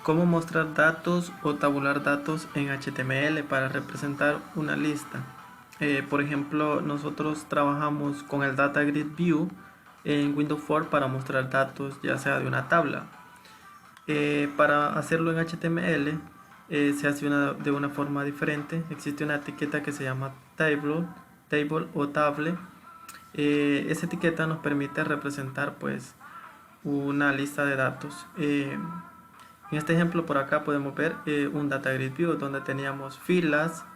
¿Cómo mostrar datos o tabular datos en HTML para representar una lista? Por ejemplo, nosotros trabajamos con el Data Grid View en Windows 4 para mostrar datos ya sea de una tabla. Para hacerlo en HTML se hace de una forma diferente. Existe una etiqueta que se llama table o table. Esa etiqueta nos permite representar pues una lista de datos. En este ejemplo por acá podemos ver un Data Grid View donde teníamos filas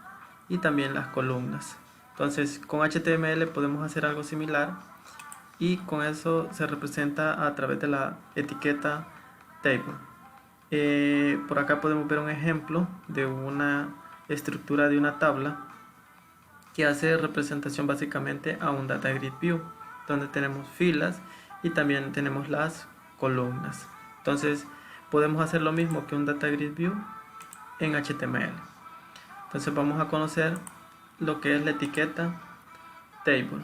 y también las columnas. Entonces con HTML podemos hacer algo similar y con eso se representa a través de la etiqueta table. Por acá podemos ver un ejemplo de una estructura de una tabla que hace representación básicamente a un Data Grid View donde tenemos filas y también tenemos las columnas. Entonces podemos hacer lo mismo que un Data Grid View en HTML. Entonces vamos a conocer lo que es la etiqueta table.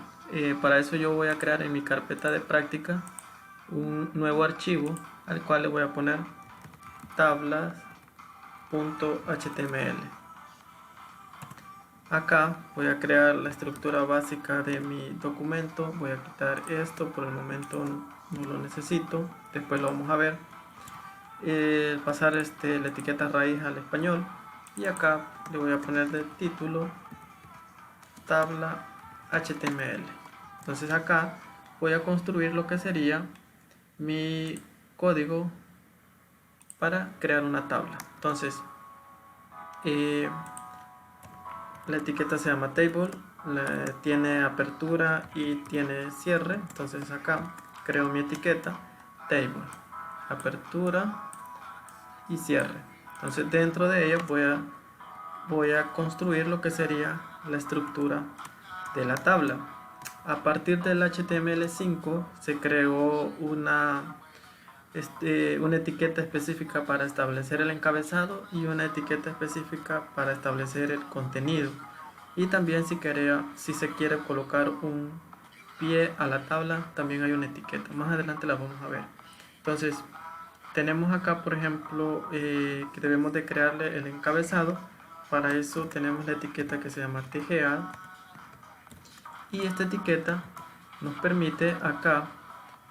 Para eso yo voy a crear en mi carpeta de práctica un nuevo archivo al cual le voy a poner tablas.html. Acá voy a crear la estructura básica de mi documento. Voy a quitar esto, por el momento no lo necesito, después lo vamos a ver. Pasar la etiqueta raíz al español y acá le voy a poner de título tabla HTML. Entonces acá voy a construir lo que sería mi código para crear una tabla. Entonces la etiqueta se llama table, tiene apertura y tiene cierre. Entonces acá creo mi etiqueta table, apertura y cierre. Entonces dentro de ella voy a construir lo que sería la estructura de la tabla. A partir del HTML5 se creó una etiqueta específica para establecer el encabezado y una etiqueta específica para establecer el contenido. Y también si se quiere colocar un pie a la tabla, también hay una etiqueta. Más adelante la vamos a ver. Entonces tenemos acá por ejemplo que debemos de crearle el encabezado. Para eso tenemos la etiqueta que se llama TGA y esta etiqueta nos permite acá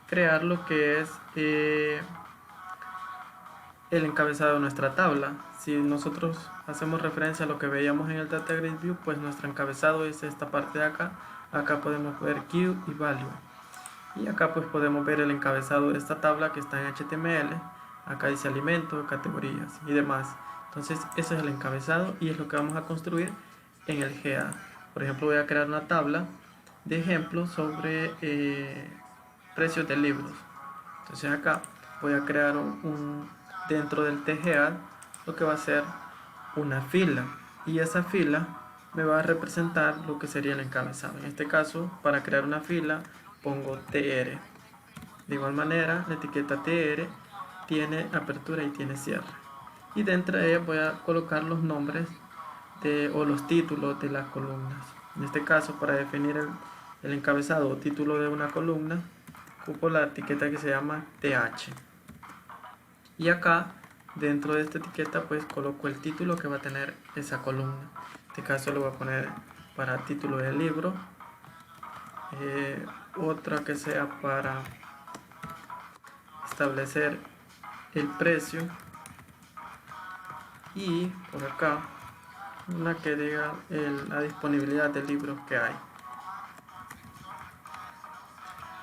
crear lo que es el encabezado de nuestra tabla. Si nosotros hacemos referencia a lo que veíamos en el Data Grid View, pues nuestro encabezado es esta parte de acá. Acá podemos ver Q y Value. Y acá pues podemos ver el encabezado de esta tabla que está en HTML. Acá dice alimentos, categorías y demás. Entonces ese es el encabezado y es lo que vamos a construir en el GA. Por ejemplo, voy a crear una tabla de ejemplos sobre precios de libros. Entonces acá voy a crear dentro del TGA lo que va a ser una fila y esa fila me va a representar lo que sería el encabezado. En este caso, para crear una fila pongo TR. De igual manera, la etiqueta TR tiene apertura y tiene cierre. Y dentro de ella voy a colocar los nombres o los títulos de las columnas. En este caso, para definir el encabezado o título de una columna, ocupo la etiqueta que se llama TH. Y acá, dentro de esta etiqueta, pues coloco el título que va a tener esa columna. En este caso le voy a poner para título del libro. Otra que sea para establecer el precio. Y por acá, una que diga la disponibilidad de libros que hay.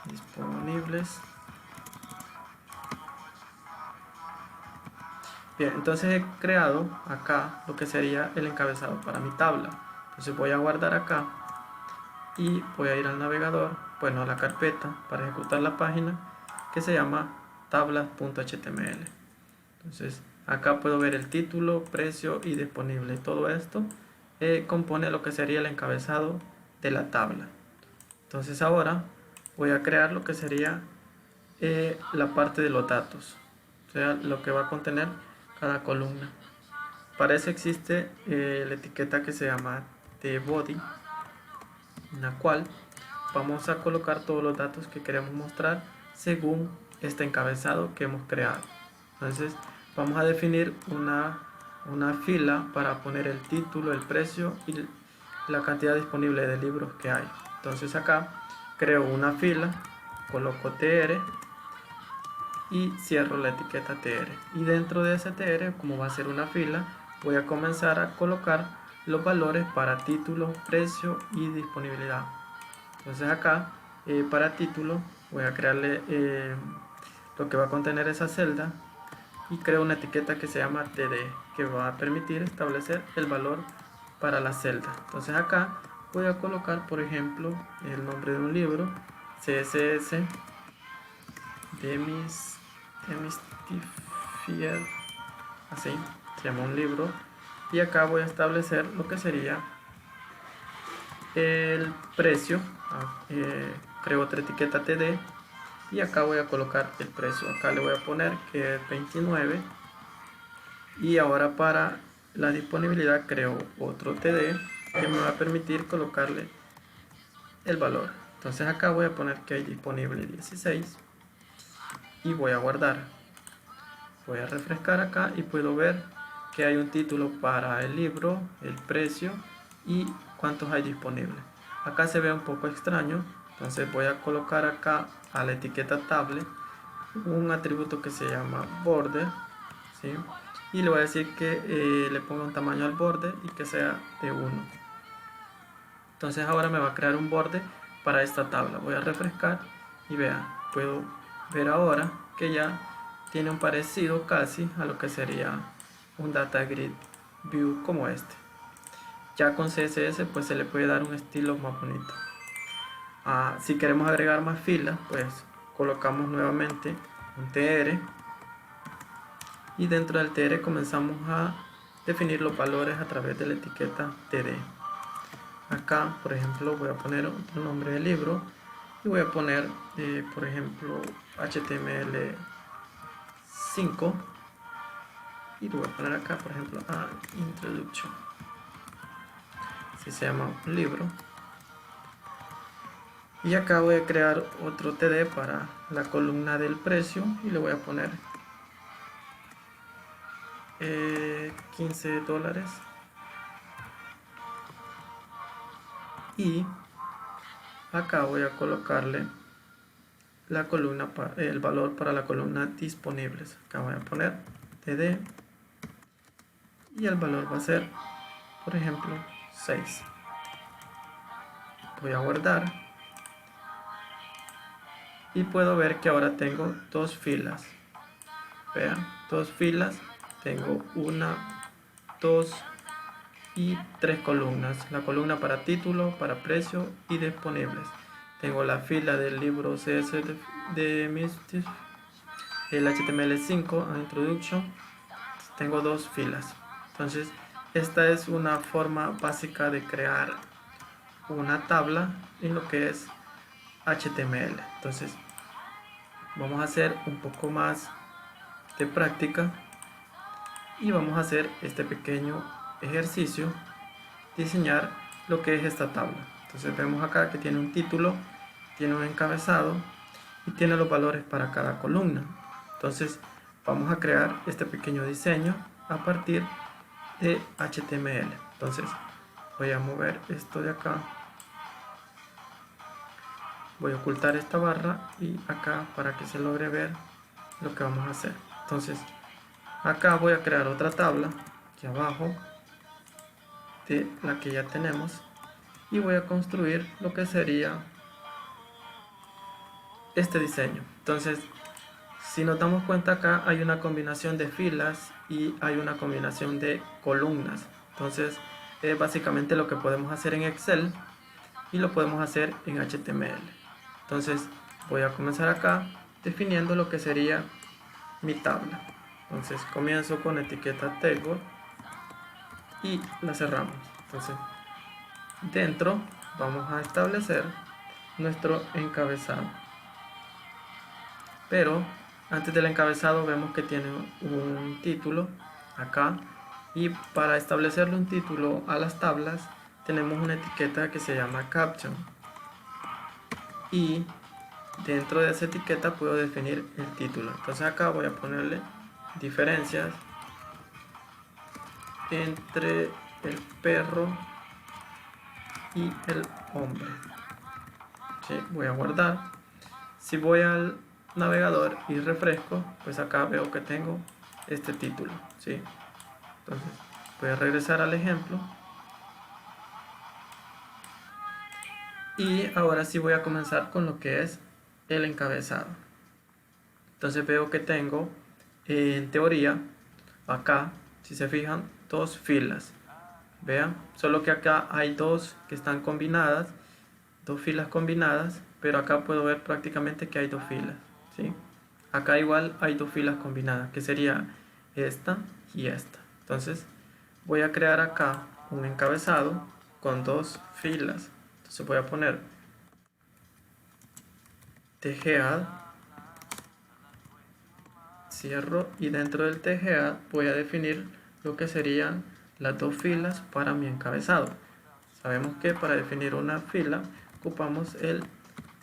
Disponibles. Bien, entonces he creado acá lo que sería el encabezado para mi tabla. Entonces voy a guardar acá y voy a ir al navegador, bueno, a la carpeta para ejecutar la página que se llama tablas.html. Entonces acá puedo ver el título, precio y disponible. Todo esto compone lo que sería el encabezado de la tabla. Entonces ahora voy a crear lo que sería la parte de los datos, o sea, lo que va a contener cada columna. Para eso existe la etiqueta que se llama tBody, en la cual vamos a colocar todos los datos que queremos mostrar según este encabezado que hemos creado. Entonces vamos a definir una fila para poner el título, el precio y la cantidad disponible de libros que hay. Entonces acá creo una fila, coloco TR y cierro la etiqueta TR, y dentro de ese TR, como va a ser una fila, voy a comenzar a colocar los valores para título, precio y disponibilidad. Entonces acá para título voy a crearle lo que va a contener esa celda y creo una etiqueta que se llama TD, que va a permitir establecer el valor para la celda. Entonces acá voy a colocar, por ejemplo, el nombre de un libro, CSS Demystified, así se llama un libro, y acá voy a establecer lo que sería el precio. Creo otra etiqueta TD y acá voy a colocar el precio. Acá le voy a poner que es 29, y ahora para la disponibilidad creo otro TD que me va a permitir colocarle el valor. Entonces acá voy a poner que hay disponible 16 y voy a guardar. Voy a refrescar acá y puedo ver que hay un título para el libro, el precio y cuántos hay disponibles. Acá se ve un poco extraño, entonces voy a colocar acá a la etiqueta table un atributo que se llama border, ¿sí? Y le voy a decir que le ponga un tamaño al borde y que sea de 1. Entonces ahora me va a crear un borde para esta tabla. Voy a refrescar y vean, puedo ver ahora que ya tiene un parecido casi a lo que sería un data grid view como este. Ya con CSS pues se le puede dar un estilo más bonito. Si queremos agregar más filas, pues colocamos nuevamente un TR y dentro del TR comenzamos a definir los valores a través de la etiqueta TD. Acá, por ejemplo, voy a poner otro nombre de libro y voy a poner, por ejemplo, HTML5 y lo voy a poner acá, por ejemplo, Introduction. Así se llama un libro. Y acá voy a crear otro TD para la columna del precio y le voy a poner $15. Y acá voy a colocarle la columna, el valor para la columna disponibles. Acá voy a poner TD y el valor va a ser, por ejemplo, 6. Voy a guardar y puedo ver que ahora tengo dos filas. Vean, dos filas. Tengo 1, 2 y 3 columnas. La columna para título, para precio y disponibles. Tengo la fila del libro CS de Mystic, el HTML5 a Introduction. Tengo dos filas. Entonces esta es una forma básica de crear una tabla en lo que es HTML. Entonces vamos a hacer un poco más de práctica y vamos a hacer este pequeño ejercicio, diseñar lo que es esta tabla. Entonces vemos acá que tiene un título, tiene un encabezado y tiene los valores para cada columna. Entonces vamos a crear este pequeño diseño a partir de HTML. Entonces voy a mover esto de acá, voy a ocultar esta barra y acá para que se logre ver lo que vamos a hacer. Entonces acá voy a crear otra tabla aquí abajo de la que ya tenemos y voy a construir lo que sería este diseño. Entonces si nos damos cuenta, acá hay una combinación de filas y hay una combinación de columnas. Entonces es básicamente lo que podemos hacer en Excel y lo podemos hacer en HTML. Entonces voy a comenzar acá definiendo lo que sería mi tabla. Entonces comienzo con etiqueta table y la cerramos. Entonces dentro vamos a establecer nuestro encabezado, pero antes del encabezado vemos que tiene un título acá, y para establecerle un título a las tablas tenemos una etiqueta que se llama caption, y dentro de esa etiqueta puedo definir el título. Entonces acá voy a ponerle diferencias entre el perro y el hombre. ¿Sí? Voy a guardar. Si voy al navegador y refresco, pues acá veo que tengo este título, ¿sí? Entonces voy a regresar al ejemplo y ahora sí voy a comenzar con lo que es el encabezado. Entonces veo que tengo en teoría acá, si se fijan, dos filas. Vean, solo que acá hay dos que están combinadas, dos filas combinadas, pero acá puedo ver prácticamente que hay dos filas, ¿sí? Acá igual hay dos filas combinadas, que sería esta y esta. Entonces voy a crear acá un encabezado con dos filas. Entonces voy a poner tgeadd, cierro, y dentro del tgeadd voy a definir lo que serían las dos filas para mi encabezado. Sabemos que para definir una fila ocupamos el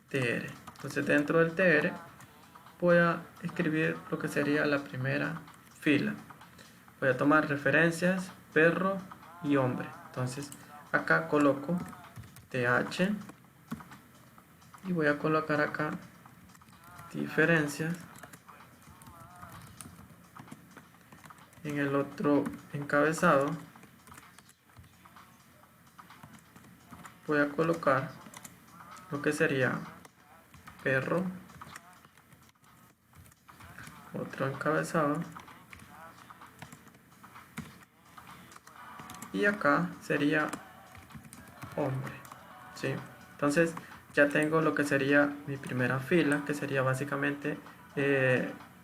tr. Entonces dentro del tr voy a escribir lo que sería la primera fila. Voy a tomar referencias perro y hombre. Entonces acá coloco th y voy a colocar acá diferencias. En el otro encabezado voy a colocar lo que sería perro, otro encabezado, y acá sería hombre, ¿sí? Entonces ya tengo lo que sería mi primera fila, que sería básicamente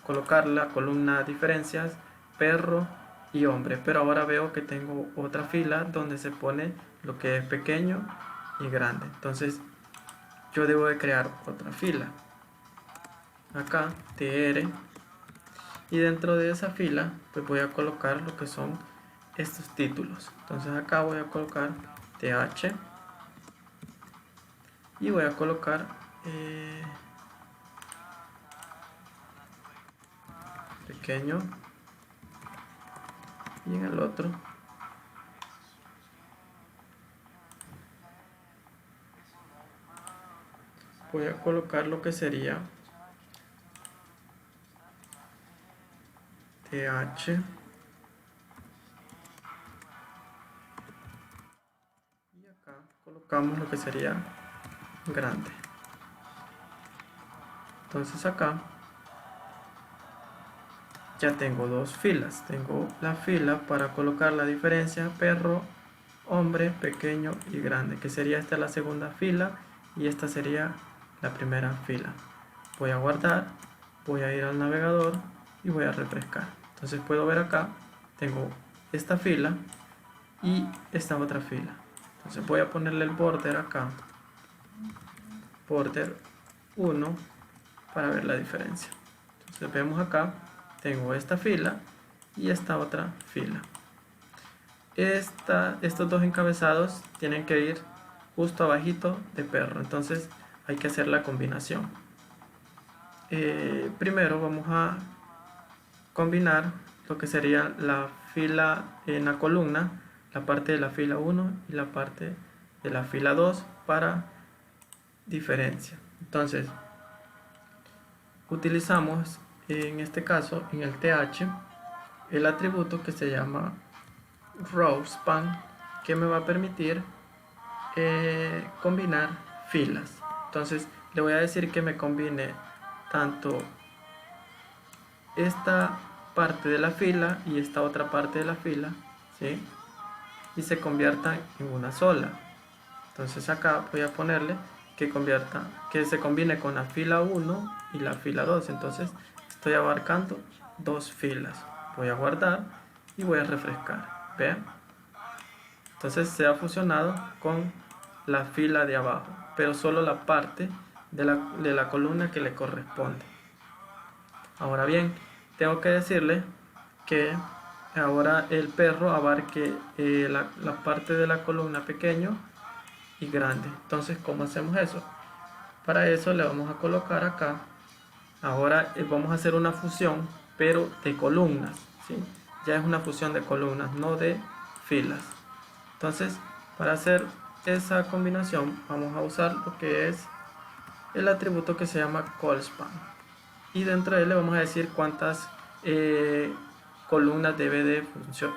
colocar la columna diferencias perro y hombre, pero ahora veo que tengo otra fila donde se pone lo que es pequeño y grande. Entonces yo debo de crear otra fila acá, tr, y dentro de esa fila pues voy a colocar lo que son estos títulos. Entonces acá voy a colocar th y voy a colocar pequeño, y en el otro voy a colocar lo que sería th, y acá colocamos lo que sería grande. Entonces acá ya tengo dos filas. Tengo la fila para colocar la diferencia perro, hombre, pequeño y grande, que sería esta la segunda fila y esta sería la primera fila. Voy a guardar, voy a ir al navegador y voy a refrescar. Entonces puedo ver acá, tengo esta fila y esta otra fila. Entonces voy a ponerle el border acá, border 1, para ver la diferencia. Entonces vemos acá, tengo esta fila y esta otra fila. Estos dos encabezados tienen que ir justo abajito de perro, entonces hay que hacer la combinación. Primero vamos a combinar lo que sería la fila en la columna, la parte de la fila 1 y la parte de la fila 2 para diferencia. Entonces utilizamos en este caso en el th el atributo que se llama rowSpan, que me va a permitir combinar filas. Entonces le voy a decir que me combine tanto esta parte de la fila y esta otra parte de la fila, ¿sí? Y se conviertan en una sola. Entonces acá voy a ponerle que se combine con la fila 1 y la fila 2. Entonces estoy abarcando dos filas. Voy a guardar y voy a refrescar. ¿Vean? Entonces se ha fusionado con la fila de abajo, pero solo la parte de la columna que le corresponde. Ahora bien, tengo que decirle que ahora el perro abarque la parte de la columna pequeño y grande. Entonces, ¿cómo hacemos eso? Para eso le vamos a colocar acá, ahora vamos a hacer una fusión pero de columnas, ¿sí? Ya es una fusión de columnas, no de filas. Entonces, para hacer esa combinación vamos a usar lo que es el atributo que se llama callSpan, y dentro de él le vamos a decir cuántas columnas debe de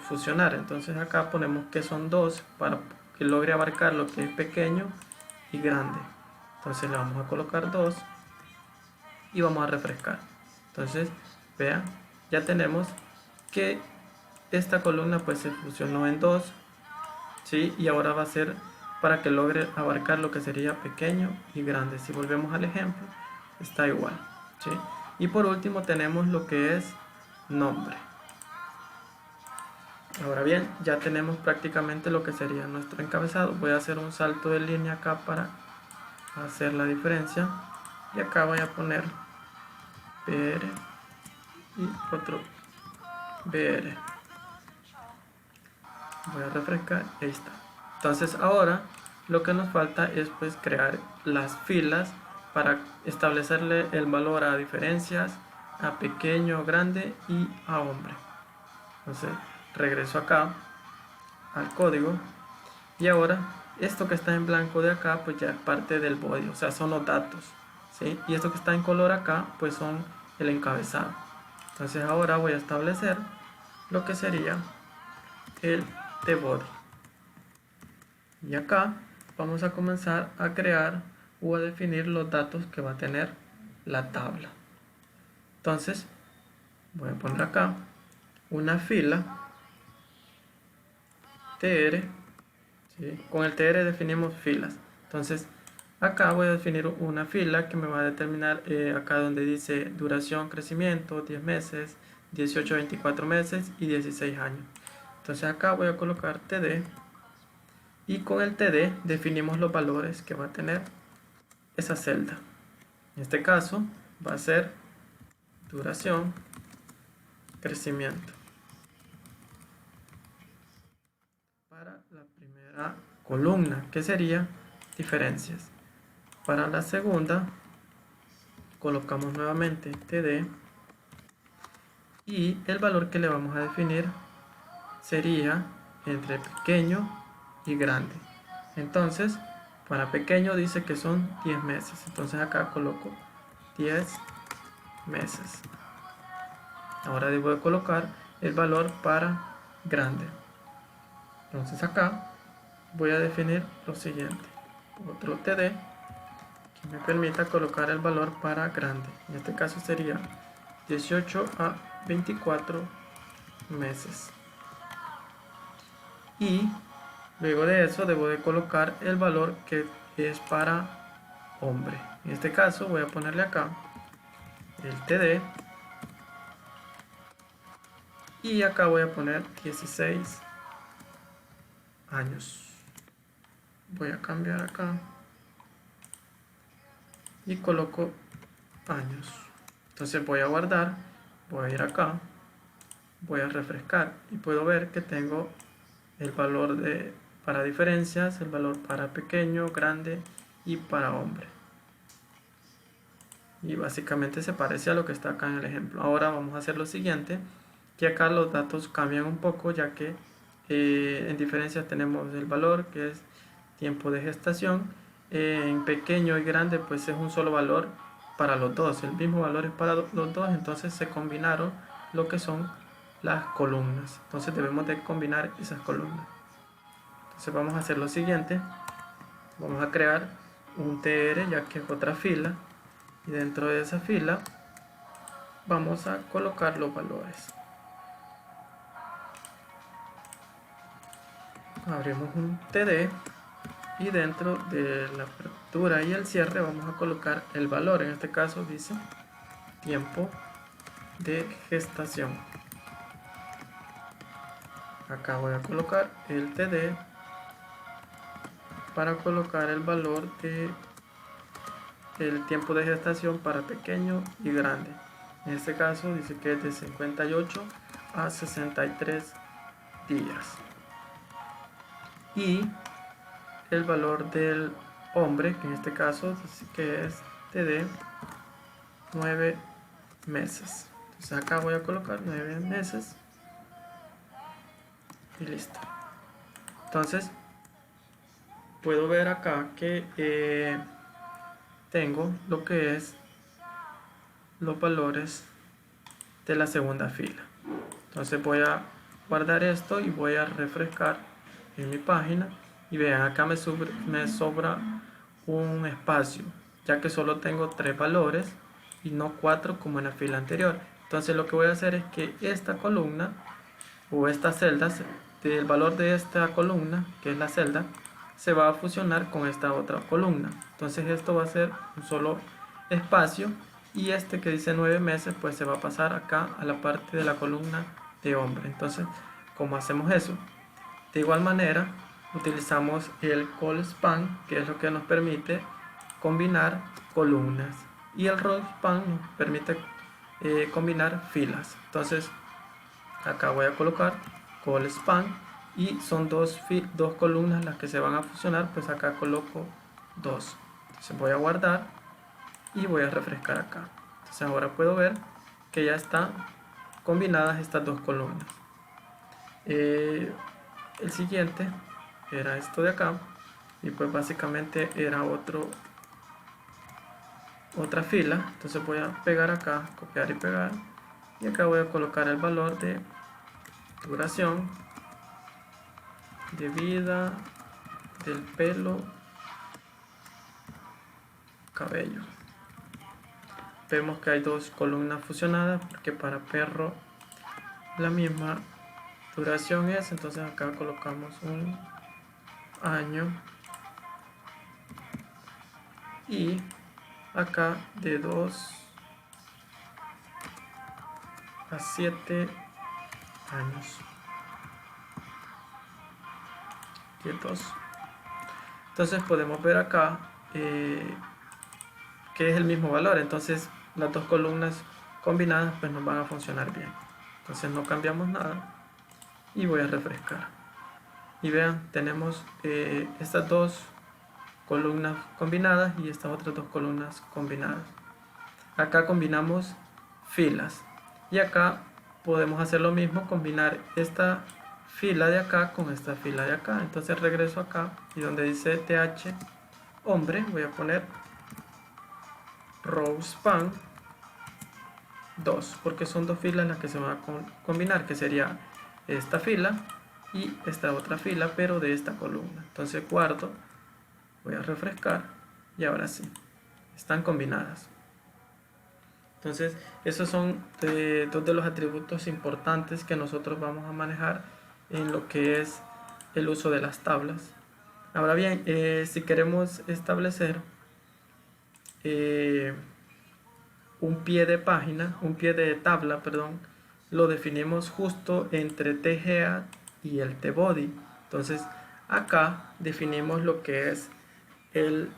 fusionar. Entonces acá ponemos que son 2 para que logre abarcar lo que es pequeño y grande. Entonces le vamos a colocar 2 y vamos a refrescar. Entonces vean, ya tenemos que esta columna pues se fusionó en 2, ¿sí? Y ahora va a ser para que logre abarcar lo que sería pequeño y grande. Si volvemos al ejemplo, está igual, ¿sí? Y por último tenemos lo que es nombre. Ahora bien, ya tenemos prácticamente lo que sería nuestro encabezado. Voy a hacer un salto de línea acá para hacer la diferencia. Y acá voy a poner BR y otro BR. Voy a refrescar y ahí está. Entonces ahora lo que nos falta es pues crear las filas para establecerle el valor a diferencias, a pequeño, grande y a hombre. Entonces regreso acá al código y ahora esto que está en blanco de acá pues ya es parte del body, o sea, son los datos, ¿sí? Y esto que está en color acá pues son el encabezado. Entonces ahora voy a establecer lo que sería el de body, y acá vamos a comenzar a crear o a definir los datos que va a tener la tabla. Entonces voy a poner acá una fila tr, ¿sí? Con el tr definimos filas. Entonces acá voy a definir una fila que me va a determinar acá donde dice duración, crecimiento, 10 meses, 18, 24 meses y 16 años. Entonces acá voy a colocar td, y con el td definimos los valores que va a tener esa celda. En este caso va a ser duración, crecimiento. Para la primera columna, que sería diferencias. Para la segunda colocamos nuevamente td, y el valor que le vamos a definir sería entre pequeño y grande. Entonces para pequeño dice que son 10 meses, entonces acá coloco 10 meses. Ahora debo de colocar el valor para grande. Entonces acá voy a definir lo siguiente: otro td que me permita colocar el valor para grande. En este caso sería 18 a 24 meses. Y luego de eso debo de colocar el valor que es para hombre. En este caso voy a ponerle acá el td, y acá voy a poner 16 años. Voy a cambiar acá y coloco años. Entonces voy a guardar, voy a ir acá, voy a refrescar y puedo ver que tengo el valor para diferencias, el valor para pequeño, grande y para hombre. Y básicamente se parece a lo que está acá en el ejemplo. Ahora vamos a hacer lo siguiente, que acá los datos cambian un poco, ya que en diferencias tenemos el valor que es tiempo de gestación. En pequeño y grande pues es un solo valor para los dos, el mismo valor es para los dos, entonces se combinaron lo que son las columnas. Entonces debemos de combinar esas columnas. Entonces vamos a hacer lo siguiente, vamos a crear un tr, ya que es otra fila, y dentro de esa fila vamos a colocar los valores. Abrimos un td y dentro de la apertura y el cierre vamos a colocar el valor. En este caso dice tiempo de gestación. Acá voy a colocar el td para colocar el valor de el tiempo de gestación para pequeño y grande. En este caso dice que es de 58 a 63 días. Y el valor del hombre, que en este caso dice que es td 9 meses. Entonces acá voy a colocar 9 meses y listo. Entonces puedo ver acá que tengo lo que es los valores de la segunda fila. Entonces voy a guardar esto y voy a refrescar en mi página y vean, acá me sobra un espacio, ya que solo tengo 3 valores y no 4 como en la fila anterior. Entonces lo que voy a hacer es que esta columna o estas celdas, del valor de esta columna, que es la celda, se va a fusionar con esta otra columna. Entonces esto va a ser un solo espacio y este que dice 9 meses pues se va a pasar acá a la parte de la columna de hombre. Entonces, ¿cómo hacemos eso? De igual manera utilizamos el call span, que es lo que nos permite combinar columnas, y el row span nos permite combinar filas. Entonces acá voy a colocar call span y son dos columnas las que se van a fusionar, pues acá coloco 2. Entonces voy a guardar y voy a refrescar acá. Entonces ahora puedo ver que ya están combinadas estas dos columnas. El siguiente era esto de acá y pues básicamente era otra fila. Entonces voy a pegar acá, copiar y pegar, y acá voy a colocar el valor de duración de vida del pelo cabello. Vemos que hay dos columnas fusionadas porque para perro la misma duración es, entonces acá colocamos un año y acá de 2 a 7 años. 2. Entonces podemos ver acá que es el mismo valor, entonces las dos columnas combinadas pues nos van a funcionar bien. Entonces no cambiamos nada y voy a refrescar y vean, tenemos estas dos columnas combinadas y estas otras dos columnas combinadas. Acá combinamos filas y acá podemos hacer lo mismo, combinar esta fila de acá con esta fila de acá. Entonces regreso acá y donde dice th hombre voy a poner row span 2 porque son dos filas las que se van a combinar, que sería esta fila y esta otra fila pero de esta columna. Entonces guardo, voy a refrescar y ahora sí, están combinadas. Entonces esos son dos de los atributos importantes que nosotros vamos a manejar en lo que es el uso de las tablas. Ahora bien, si queremos establecer un pie de página, un pie de tabla, perdón, lo definimos justo entre tHead y el tBody. Entonces acá definimos lo que es el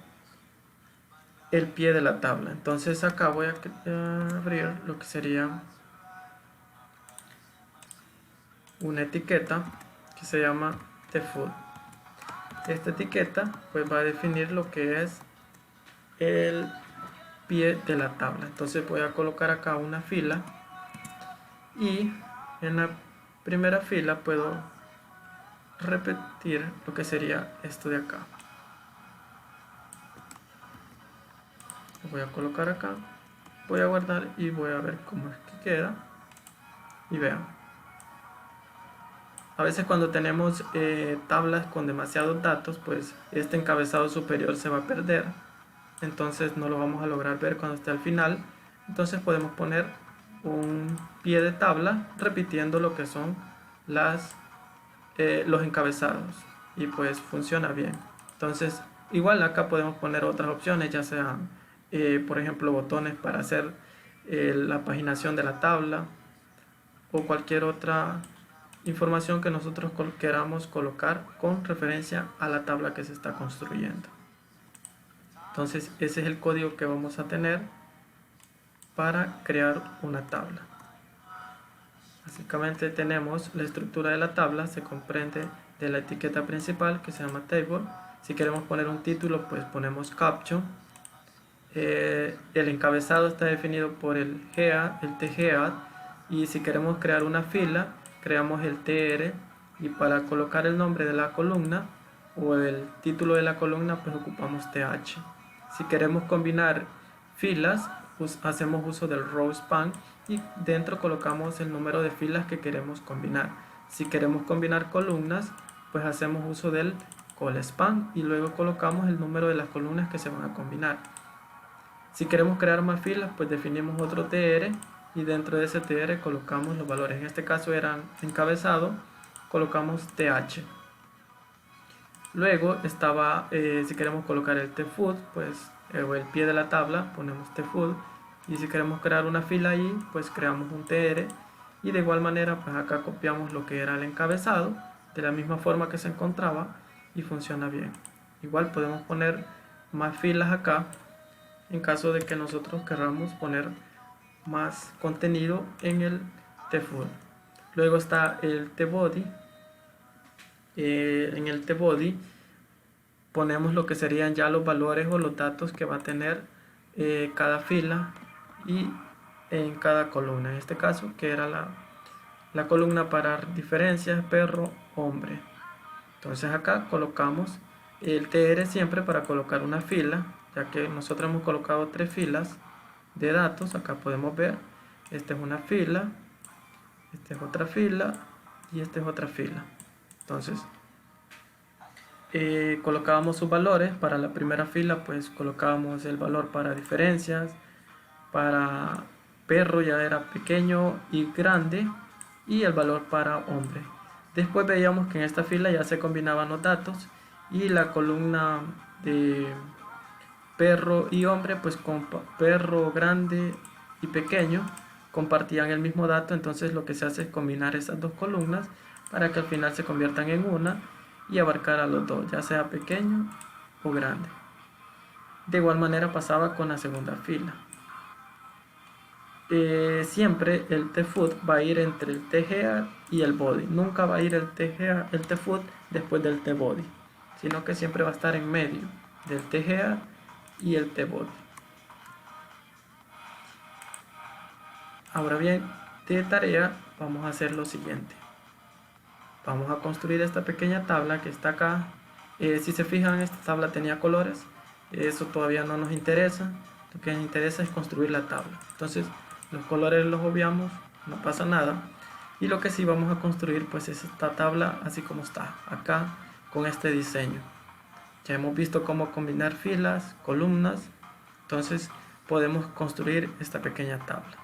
pie de la tabla. Entonces acá voy a abrir lo que sería una etiqueta que se llama tFoot. Esta etiqueta pues va a definir lo que es el pie de la tabla. Entonces voy a colocar acá una fila y en la primera fila puedo repetir lo que sería esto de acá. Lo voy a colocar acá, voy a guardar y voy a ver cómo es que queda y vean. A veces cuando tenemos tablas con demasiados datos, pues este encabezado superior se va a perder, entonces no lo vamos a lograr ver cuando esté al final. Entonces podemos poner un pie de tabla repitiendo lo que son los encabezados y pues funciona bien. Entonces igual acá podemos poner otras opciones, ya sean por ejemplo botones para hacer la paginación de la tabla o cualquier otra información que nosotros queramos colocar con referencia a la tabla que se está construyendo. Entonces ese es el código que vamos a tener para crear una tabla. Básicamente tenemos la estructura de la tabla, se comprende de la etiqueta principal que se llama table. Si queremos poner un título pues ponemos caption. El encabezado está definido por el tHead Y si queremos crear una fila, creamos el TR, y para colocar el nombre de la columna o el título de la columna, pues ocupamos TH. Si queremos combinar filas, pues hacemos uso del row span y dentro colocamos el número de filas que queremos combinar. Si queremos combinar columnas, pues hacemos uso del call span y luego colocamos el número de las columnas que se van a combinar. Si queremos crear más filas, pues definimos otro TR y dentro de ese TR colocamos los valores. En este caso eran encabezado, colocamos TH. Luego estaba, si queremos colocar el tfoot, pues o el pie de la tabla, ponemos tfoot. Y si queremos crear una fila ahí, pues creamos un TR. Y de igual manera, pues acá copiamos lo que era el encabezado, de la misma forma que se encontraba, y funciona bien. Igual podemos poner más filas acá, en caso de que nosotros queramos poner más contenido en el tfoot. Luego está el tbody. En el tbody ponemos lo que serían ya los valores o los datos que va a tener cada fila y en cada columna. En este caso, que era la columna para diferencias, perro, hombre. Entonces acá colocamos el TR siempre para colocar una fila, ya que nosotros hemos colocado 3 filas de datos. Acá podemos ver, esta es una fila, esta es otra fila y esta es otra fila. Entonces colocábamos sus valores. Para la primera fila pues colocábamos el valor para diferencias, para perro ya era pequeño y grande, y el valor para hombre. Después veíamos que en esta fila ya se combinaban los datos y la columna de perro y hombre, pues con perro grande y pequeño compartían el mismo dato. Entonces lo que se hace es combinar esas dos columnas para que al final se conviertan en una y abarcar a los dos, ya sea pequeño o grande. De igual manera pasaba con la segunda fila. Siempre el tfoot va a ir entre el tgear y el body. Nunca va a ir el tfoot después del tbody, sino que siempre va a estar en medio del tgear y el tbody. Ahora bien, de tarea vamos a hacer lo siguiente. Vamos a construir esta pequeña tabla que está acá. Si se fijan, esta tabla tenía colores. Eso todavía no nos interesa. Lo que nos interesa es construir la tabla. Entonces los colores los obviamos, no pasa nada. Y lo que sí vamos a construir pues es esta tabla así como está acá, con este diseño. Ya hemos visto cómo combinar filas, columnas. Entonces podemos construir esta pequeña tabla.